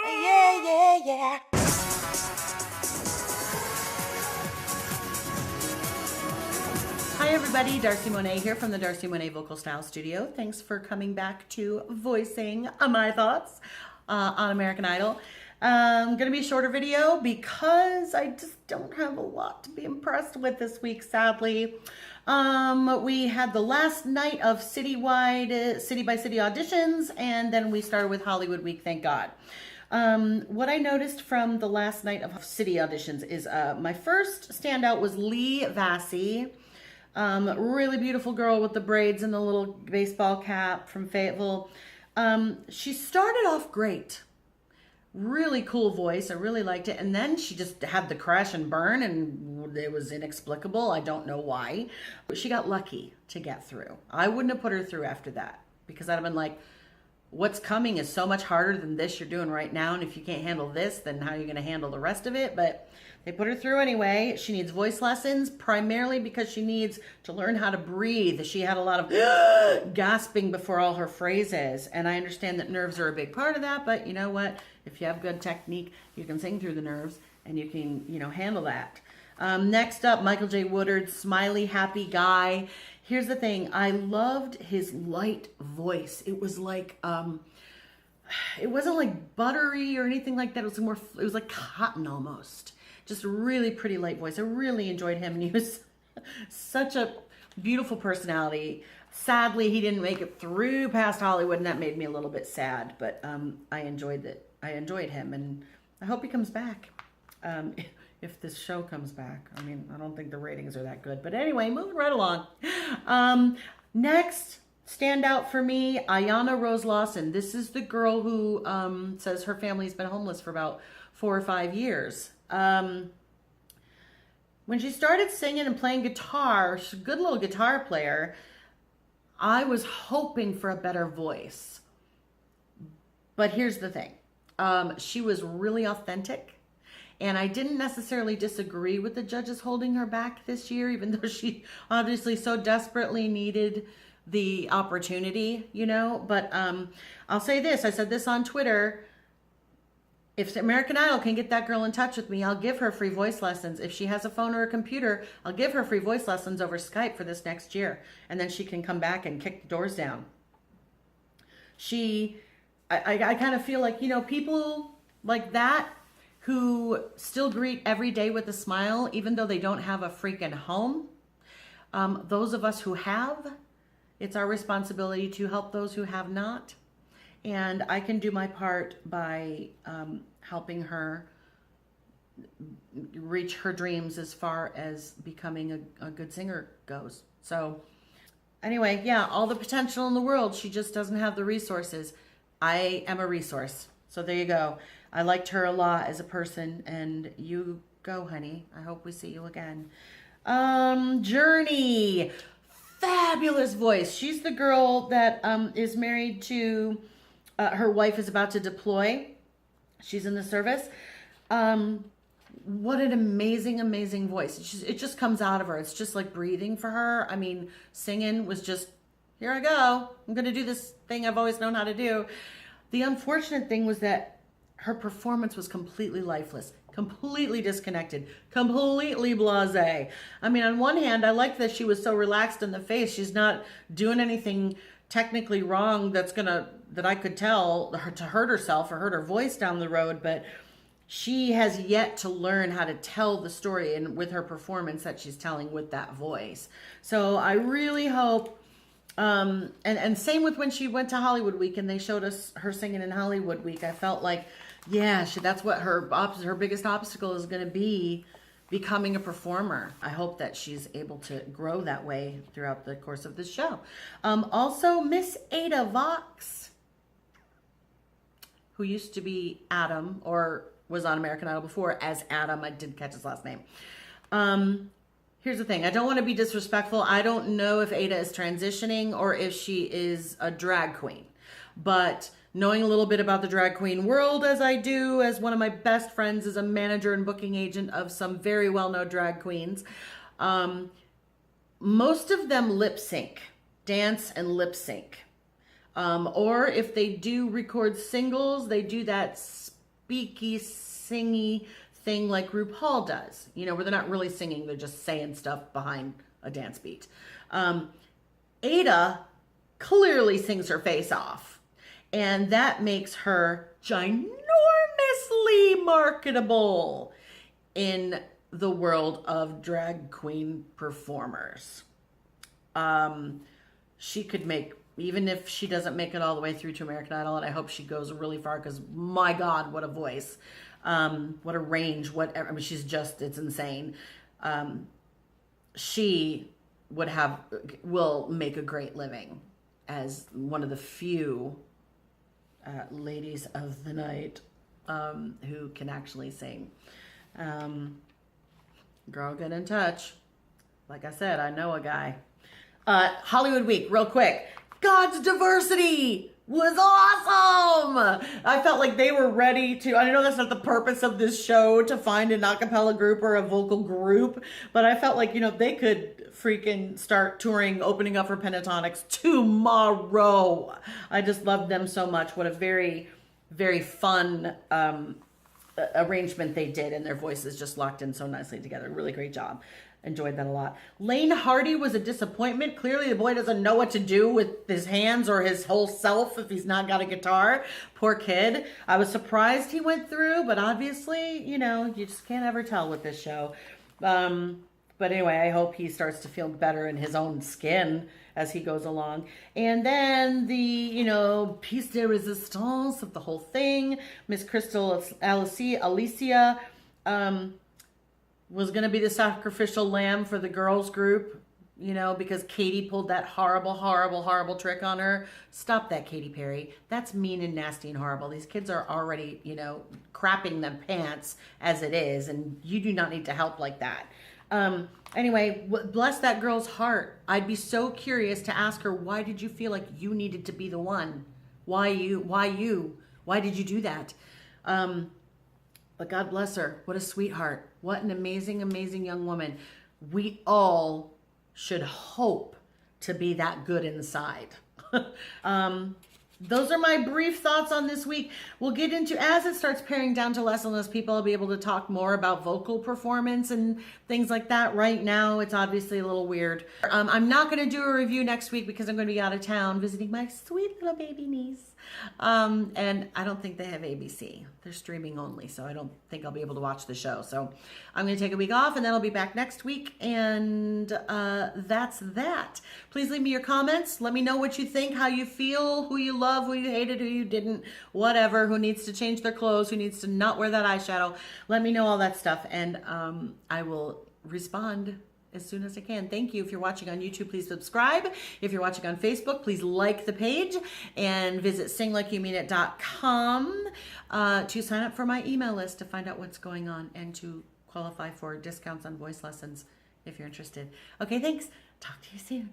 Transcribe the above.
Yeah, yeah, yeah. Hi everybody, Darci Monet here from the Darci Monet Vocal Style Studio. Thanks for coming back to voicing my thoughts on American Idol. Gonna be a shorter video because I just don't have a lot to be impressed with this week, sadly. We had the last night of citywide, city by city auditions, and then we started with Hollywood Week, thank God. What I noticed from the last night of city auditions is my first standout was Vasey. Really beautiful girl with the braids and the little baseball cap from Fayetteville. She started off great. Really cool voice. I really liked it. And then she just had the crash and burn and it was inexplicable. I don't know why. But she got lucky to get through. I wouldn't have put her through after that because I'd have been like, what's coming is so much harder than this you're doing right now. And if you can't handle this, then how are you going to handle the rest of it? But they put her through anyway. She needs voice lessons primarily because she needs to learn how to breathe. She had a lot of gasping before all her phrases. And I understand that nerves are a big part of that. But you know what? If you have good technique, you can sing through the nerves and you can, handle that. Next up, Michael J Woodard, smiley, happy guy. Here's the thing. I loved his light voice. It was like, it wasn't like buttery or anything like that. It was like cotton almost. Just a really pretty light voice. I really enjoyed him and he was such a beautiful personality. Sadly, he didn't make it through past Hollywood and that made me a little bit sad, but I enjoyed it. I enjoyed him and I hope he comes back. If this show comes back. I mean, I don't think the ratings are that good. But anyway, moving right along. Next, standout for me, Jana Rose Lawson. This is the girl who says her family's been homeless for about 4 or 5 years. When she started singing and playing guitar, she's a good little guitar player. I was hoping for a better voice. But here's the thing. She was really authentic. And I didn't necessarily disagree with the judges holding her back this year, even though she obviously so desperately needed the opportunity, But I'll say this. I said this on Twitter. If American Idol can get that girl in touch with me, I'll give her free voice lessons. If she has a phone or a computer, I'll give her free voice lessons over Skype for this next year. And then she can come back and kick the doors down. I kind of feel like, people like that who still greet every day with a smile, even though they don't have a freaking home. Those of us who have, it's our responsibility to help those who have not. And I can do my part by helping her reach her dreams as far as becoming a good singer goes. So anyway, yeah, all the potential in the world. She just doesn't have the resources. I am a resource. So there you go. I liked her a lot as a person, and you go, honey. I hope we see you again. Journey. Fabulous voice. She's the girl that is married to, her wife is about to deploy. She's in the service. What an amazing, amazing voice. It just comes out of her. It's just like breathing for her. I mean, singing was just, here I go. I'm going to do this thing I've always known how to do. The unfortunate thing was that her performance was completely lifeless, completely disconnected, completely blasé. I mean, on one hand, I liked that she was so relaxed in the face. She's not doing anything technically wrong that I could tell her to hurt herself or hurt her voice down the road, but she has yet to learn how to tell the story and with her performance that she's telling with that voice. So I really hope, and same with when she went to Hollywood Week and they showed us her singing in Hollywood Week. I felt like, yeah, that's what her biggest obstacle is going to be, becoming a performer. I hope that she's able to grow that way throughout the course of this show. Also, Miss Ada Vox, who used to be Adam, or was on American Idol before as Adam. I didn't catch his last name. Here's the thing. I don't want to be disrespectful. I don't know if Ada is transitioning or if she is a drag queen. But knowing a little bit about the drag queen world as I do, as one of my best friends is a manager and booking agent of some very well-known drag queens, most of them lip sync, dance and lip sync. Or if they do record singles, they do that speaky, singy thing like RuPaul does, you know, where they're not really singing, they're just saying stuff behind a dance beat. Ada clearly sings her face off, and that makes her ginormously marketable in the world of drag queen performers. She could make, even if she doesn't make it all the way through to American Idol, and I hope she goes really far, because my God, what a voice, what a range, whatever. I mean, she's just, it's insane. She will make a great living as one of the few ladies of the night who can actually sing. Girl, get in touch. Like I said, I know a guy. Hollywood Week, real quick. God's Diversity was awesome. I felt like they were ready to, I know that's not the purpose of this show, to find an a cappella group or a vocal group, but I felt like, you know, they could freaking start touring, opening up for Pentatonics tomorrow. I just loved them so much. What a very, very fun arrangement they did, and their voices just locked in so nicely together. Really great job. Enjoyed that a lot. Lane Hardy was a disappointment. Clearly the boy doesn't know what to do with his hands or his whole self if he's not got a guitar. Poor kid. I was surprised he went through, but obviously, you know, you just can't ever tell with this show. But anyway, I hope he starts to feel better in his own skin as he goes along. And then the, you know, piece de resistance of the whole thing, Miss Crystal Alicea, was going to be the sacrificial lamb for the girls group, you know, because Katy pulled that horrible, horrible, horrible trick on her. Stop that, Katy Perry. That's mean and nasty and horrible. These kids are already, you know, crapping them pants as it is, and you do not need to help like that. Anyway, bless that girl's heart. I'd be so curious to ask her, why did you feel like you needed to be the one? Why you? Why did you do that? But God bless her. What a sweetheart. What an amazing, amazing young woman. We all should hope to be that good inside. Those are my brief thoughts on this week. We'll get into, as it starts paring down to less and less people, I'll be able to talk more about vocal performance and things like that. Right now, it's obviously a little weird. I'm not going to do a review next week because I'm going to be out of town visiting my sweet little baby niece. And I don't think they have ABC. They're streaming only, so I don't think I'll be able to watch the show. So I'm going to take a week off, and then I'll be back next week, and that's that. Please leave me your comments. Let me know what you think, how you feel, who you love, who you hated, who you didn't, whatever, who needs to change their clothes, who needs to not wear that eyeshadow. Let me know all that stuff, and I will respond as soon as I can. Thank you. If you're watching on YouTube, please subscribe. If you're watching on Facebook, please like the page and visit singlikeyoumeinit.com to sign up for my email list to find out what's going on and to qualify for discounts on voice lessons if you're interested. Okay, thanks. Talk to you soon.